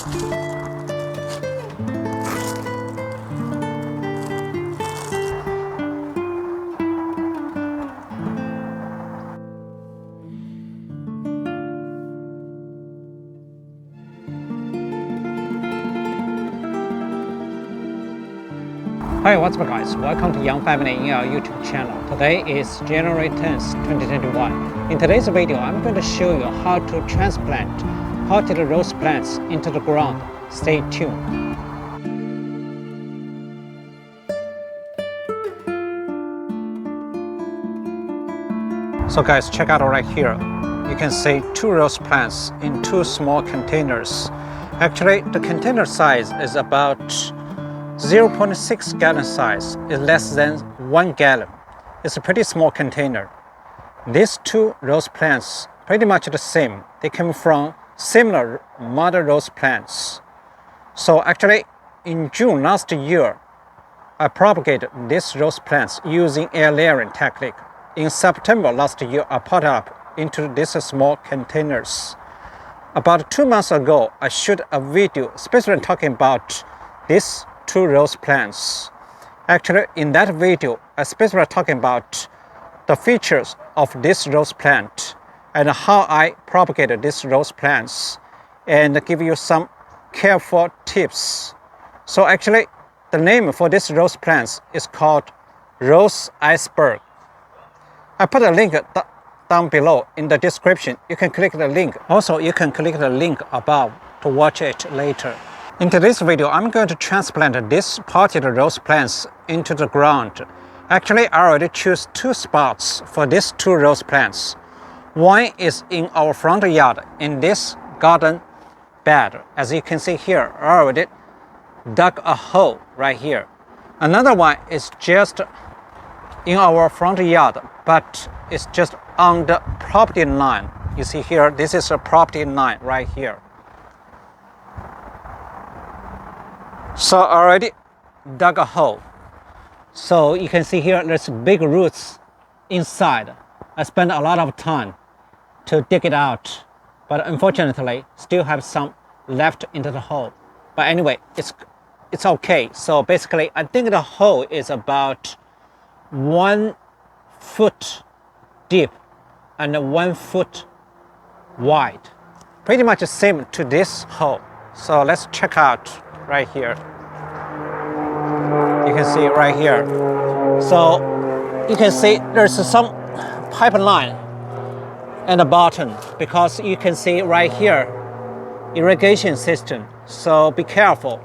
Hi, what's up guys? Welcome to Young Family in our YouTube channel. Today is January 10th, 2021. In today's video, I'm going to show you how to transplant potted rose plants into the ground. Stay tuned. So guys, check out right here. You can see 2 rose plants in 2 small containers. Actually, the container size is about 0.6 gallon size, is less than 1 gallon. It's a pretty small container. These 2 rose plants pretty much the same. They come from similar mother rose plants. So actually in June last year, I propagated these rose plants using air layering technique. In September last year, I potted up into these small containers. About 2 months ago, I shot a video especially talking about these 2 rose plants. Actually, in that video, I specifically talking about the features of this rose plant and how I propagated these rose plants and give you some careful tips. So actually, the name for this rose plants is called Rose Iceberg. I put a link down below in the description. You can click the link. Also, you can click the link above to watch it later. In today's video, I'm going to transplant these potted rose plants into the ground. Actually, I already choose 2 spots for these 2 rose plants. One is in our front yard in this garden bed. As you can see here, I already dug a hole right here. Another one is just in our front yard, but it's just on the property line. You see here, this is a property line right here. So I already dug a hole. So you can see here there's big roots inside. I spent a lot of time to dig it out, but unfortunately still have some left into the hole. But anyway, it's okay. So basically I think the hole is about 1 foot deep and 1 foot wide. Pretty much the same to this hole. So let's check out right here. You can see right here. So you can see there's some pipeline at the bottom because you can see right here irrigation system. So be careful.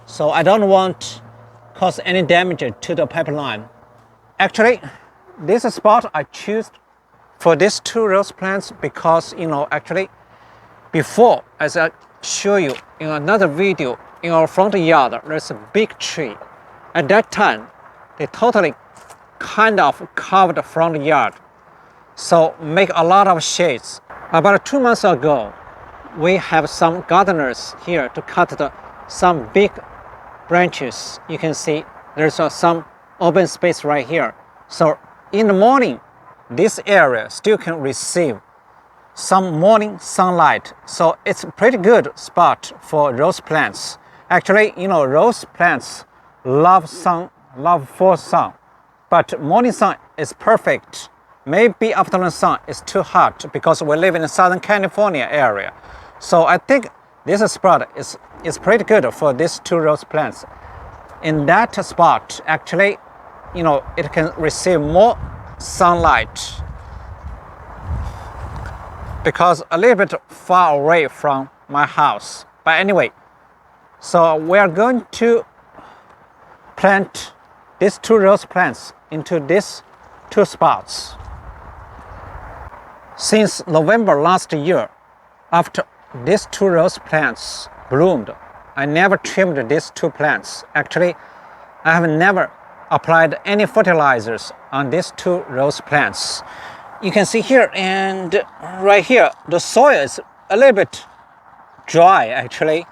So I don't want cause any damage to the pipeline. Actually, this spot I choose for these 2 rose plants because actually before, as I show you in another video, in our front yard there's a big tree. At that time they totally kind of covered the front yard, so make a lot of shades. About 2 months ago, we have some gardeners here to cut some big branches. You can see there's some open space right here. So in the morning, this area still can receive some morning sunlight. So it's a pretty good spot for rose plants. Actually, rose plants love sun, love full sun, but morning sun is perfect. Maybe afternoon sun is too hot because we live in the Southern California area. So I think this spot is pretty good for these 2 rose plants. In that spot, actually, it can receive more sunlight because a little bit far away from my house. But anyway, so we are going to plant these 2 rose plants into these 2 spots. Since November last year, after these 2 rose plants bloomed, I never trimmed these 2 plants. Actually, I have never applied any fertilizers on these 2 rose plants. You can see here and right here, the soil is a little bit dry actually.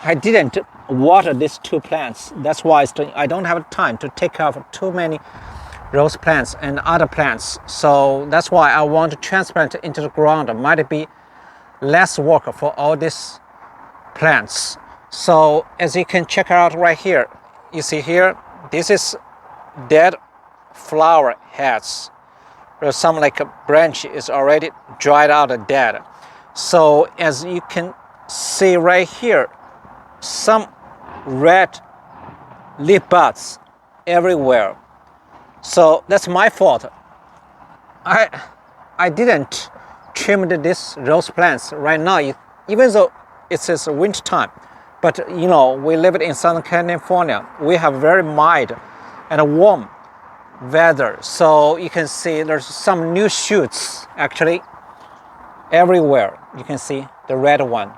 I didn't water these 2 plants. That's why I don't have time to take care of too many rose plants and other plants. So that's why I want to transplant into the ground. It might be less work for all these plants. So as you can check out right here, you see here, this is dead flower heads. There's some like a branch is already dried out and dead. So as you can see right here, some red leaf buds everywhere. So that's my fault. I didn't trim this rose plants right now, even though it's winter time. But you know, we live in Southern California. We have very mild and warm weather. So you can see there's some new shoots actually everywhere. You can see the red one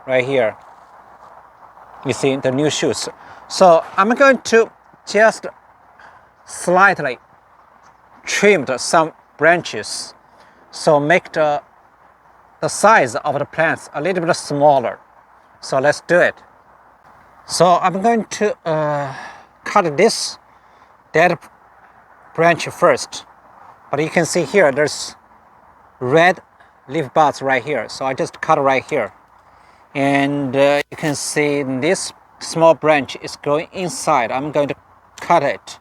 right here. You see the new shoots. So I'm going to just slightly trim some branches, so make the size of the plants a little bit smaller. So let's do it. So I'm going to cut this dead branch first. But you can see here there's red leaf buds right here. So I just cut right here. And you can see this small branch is growing inside. I'm going to cut it.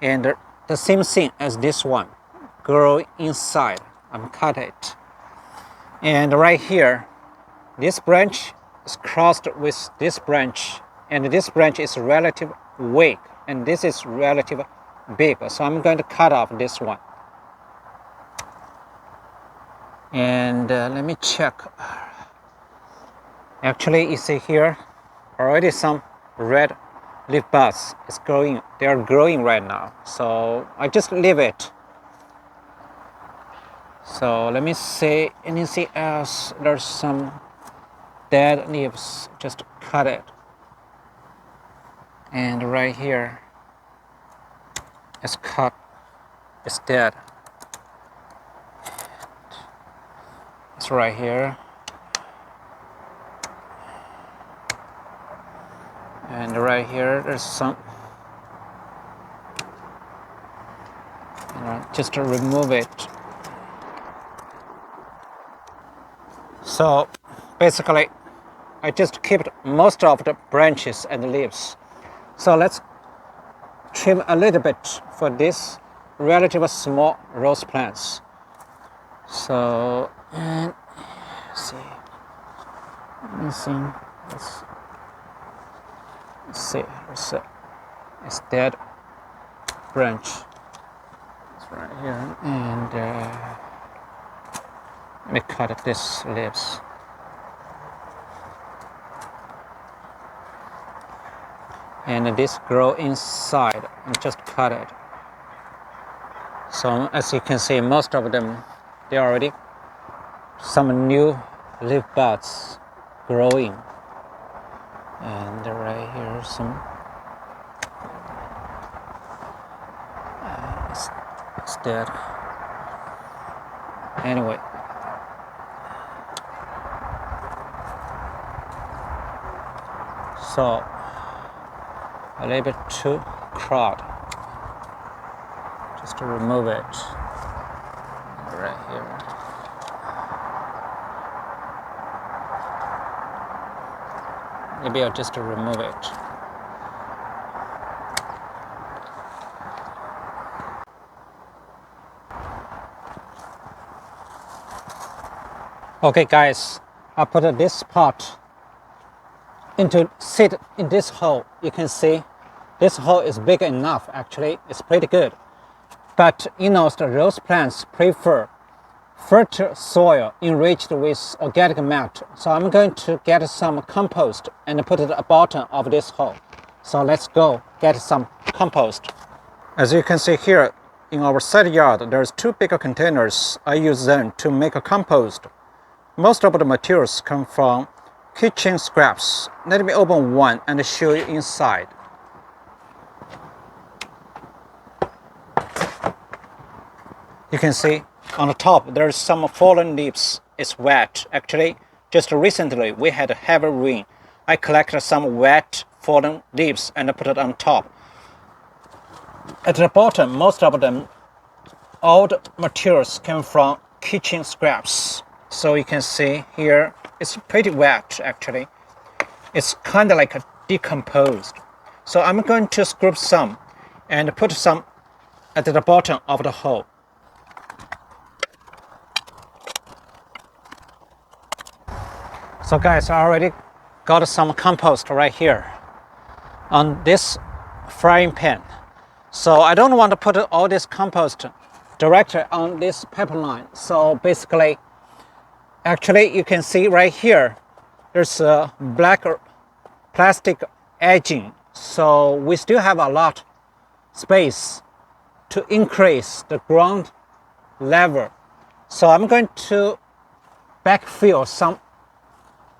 And the same thing as this one, grow inside. I'm cut it. And right here, this branch is crossed with this branch, and this branch is relatively weak, and this is relatively big. So I'm going to cut off this one. And let me check. Actually, you see here, already some red leaf buds is growing. They are growing right now. So I just leave it. So let me see anything else. There's some dead leaves. Just cut it. And right here, it's cut. It's dead. It's right here. And right here, there's some. Just to remove it. So basically, I just kept most of the branches and leaves. So let's trim a little bit for this relatively small rose plants. So, and let's see, missing. Let's see, it's dead branch. It's right here, and let me cut this leaves. And this grow inside, and just cut it. So as you can see, most of them, they already some new leaf buds growing. And right here, some it's dead. Anyway, so a little bit too crowd. Just to remove it right here. Maybe I'll just remove it. Okay guys, I put this pot into sit in this hole. You can see this hole is big enough. Actually, it's pretty good. But you know, the rose plants prefer fertile soil enriched with organic matter. So I'm going to get some compost and put it at the bottom of this hole. So let's go get some compost. As you can see here, in our side yard, there's two bigger containers. I use them to make a compost. Most of the materials come from kitchen scraps. Let me open one and show you inside. You can see on the top there's some fallen leaves. It's wet. Actually, just recently we had a heavy rain. I collected some wet fallen leaves and put it on top. At the bottom, most of them, all the materials came from kitchen scraps. So you can see here, it's pretty wet actually. it's kind of like a decomposed. So I'm going to scoop some and put some at the bottom of the hole. So guys, I already got some compost right here on this frying pan. So I don't want to put all this compost directly on this pipeline. So basically, actually you can see right here, there's a black plastic edging. So we still have a lot space to increase the ground level. So I'm going to backfill some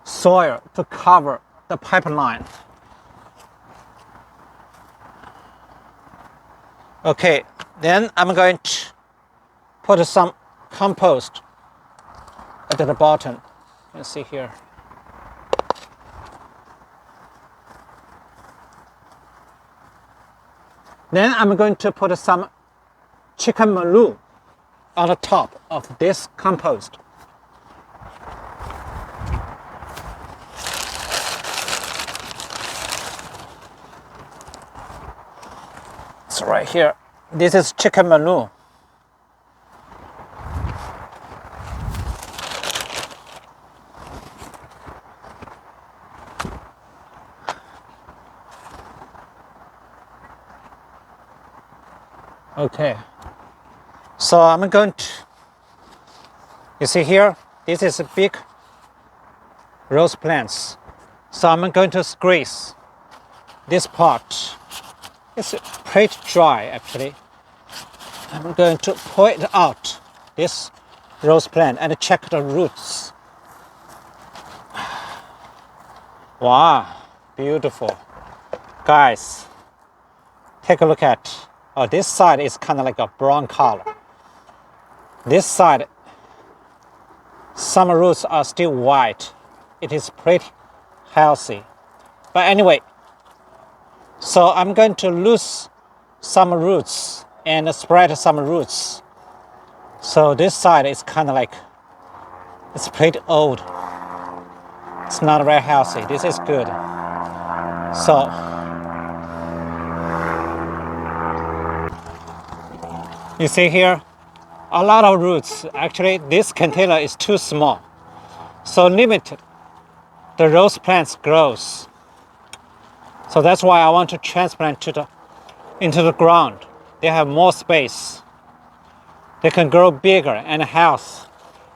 soil to cover the pipeline. Okay, then I'm going to put some compost at the bottom. You can see here. Then I'm going to put some chicken manure on the top of this compost. It's right here. This is chicken manure. Okay, so I'm going to, you see here, this is a big rose plants. So I'm going to squeeze this part. It's pretty dry actually. I'm going to pull it out, this rose plant, and check the roots. Wow, beautiful. Guys, take a look at, oh, this side is kind of like a brown color. This side, some roots are still white. It is pretty healthy. But anyway, so I'm going to lose some roots and spread some roots. So this side is kind of like, it's pretty old. It's not very healthy. This is good. So you see here, a lot of roots. Actually, this container is too small. So limited the rose plants grows. So that's why I want to transplant into the ground. They have more space. They can grow bigger and healthy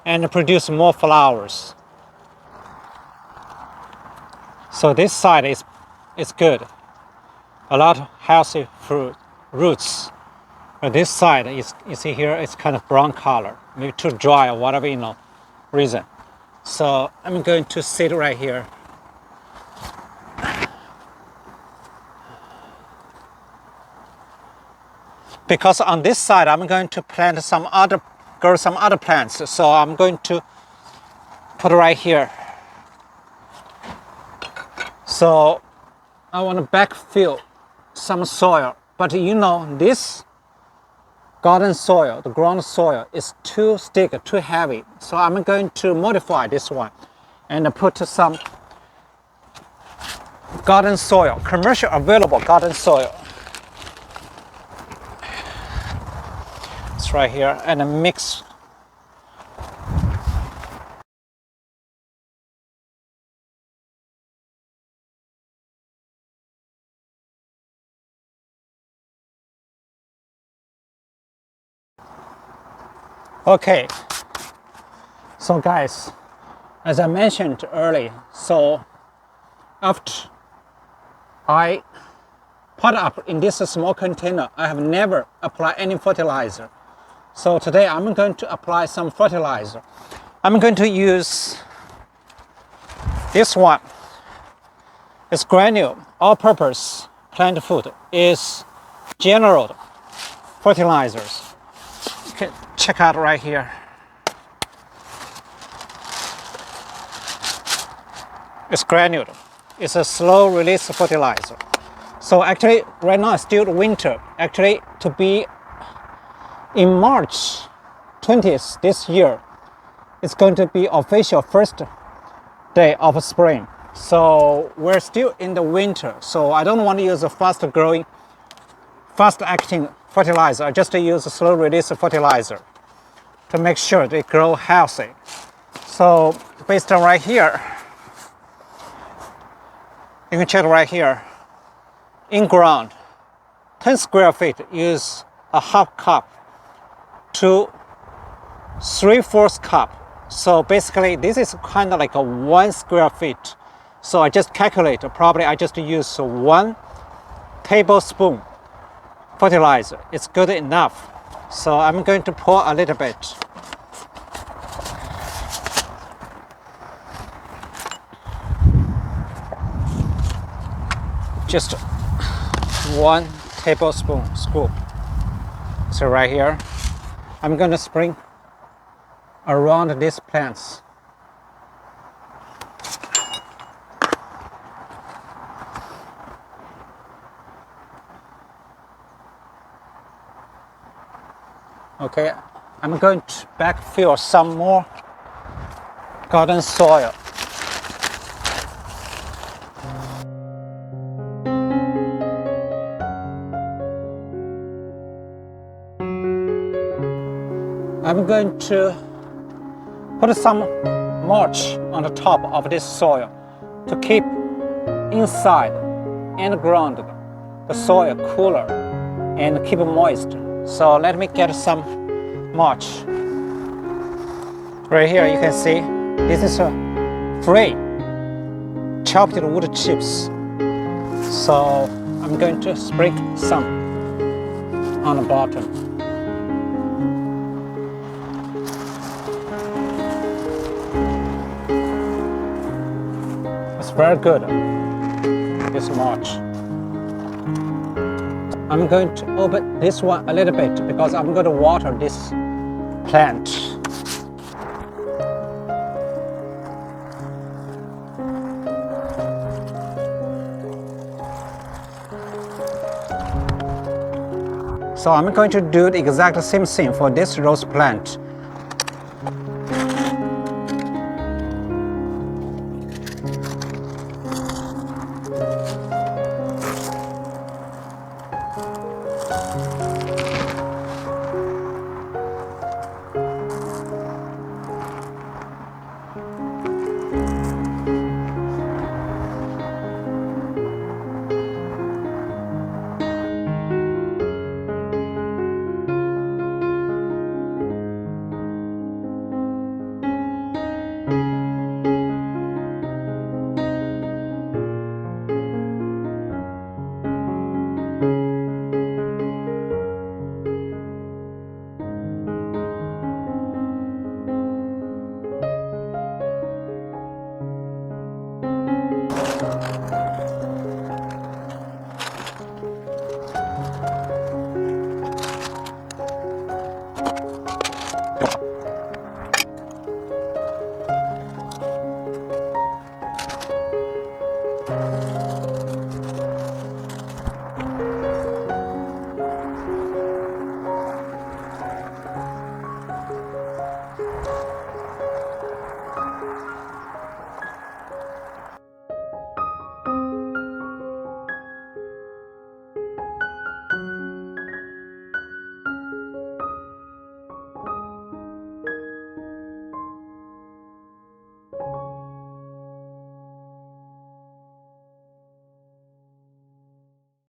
and produce more flowers. So this side is good. A lot of healthy fruit roots. But this side is, you see here, it's kind of brown color, maybe too dry or whatever, reason. So I'm going to sit right here. Because on this side, I'm going to plant grow some other plants. So I'm going to put it right here. So I want to backfill some soil, but this garden soil, the ground soil is too thick, too heavy. So I'm going to modify this one and put some garden soil, commercial available garden soil. It's right here, and mix. Okay, so guys, as I mentioned earlier, so after I pot up in this small container, I have never applied any fertilizer. So today I'm going to apply some fertilizer. I'm going to use this one. It's granule, all-purpose plant food, is general fertilizers. You can check out right here. It's granule. It's a slow release fertilizer. So actually right now it's still winter. Actually to be in March 20th this year, it's going to be official first day of spring. So we're still in the winter, so I don't want to use a fast acting fertilizer. I just use a slow release fertilizer to make sure they grow healthy. So based on right here, you can check right here, in ground, 10 square feet use a half cup to 3/4 cup. So basically this is kind of like a 1 square feet. So I just calculate, probably I just use 1 tablespoon fertilizer. It's good enough. So I'm going to pour a little bit. Just 1 tablespoon scoop. So right here, I'm going to sprinkle around these plants. Okay, I'm going to backfill some more garden soil. I'm going to put some mulch on the top of this soil to keep inside and ground the soil cooler and keep it moist. So let me get some mulch. Right here you can see this is a free chopped wood chips. So I'm going to sprinkle some on the bottom. It's very good, this mulch. I'm going to open this one a little bit because I'm going to water this plant. So I'm going to do the exact same thing for this rose plant.